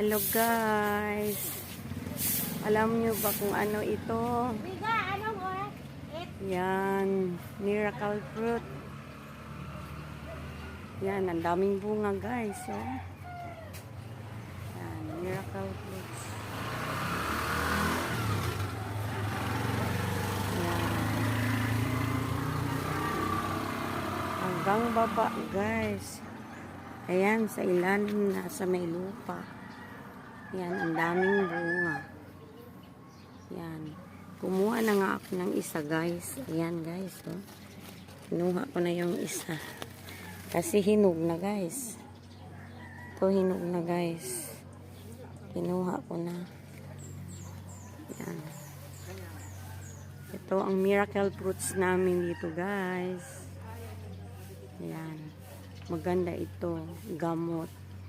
Hello guys. Alam nyo ba kung ano ito? Yan, miracle fruit. Yan, ang daming bunga guys. Oh. Yan, miracle fruits. Yan. Hanggang baba guys. Ayan, sa ilalim na sa may lupa. Yan, ang daming bunga. Yan. Kumuha na nga ako ng isa guys. Ayan guys. Oh. Kinuha ko na yung isa. Kasi hinog na guys. Ito hinog na guys. Kinuha ko na. Yan. Ito ang miracle fruits namin dito guys. Yan. Maganda ito. Gamot.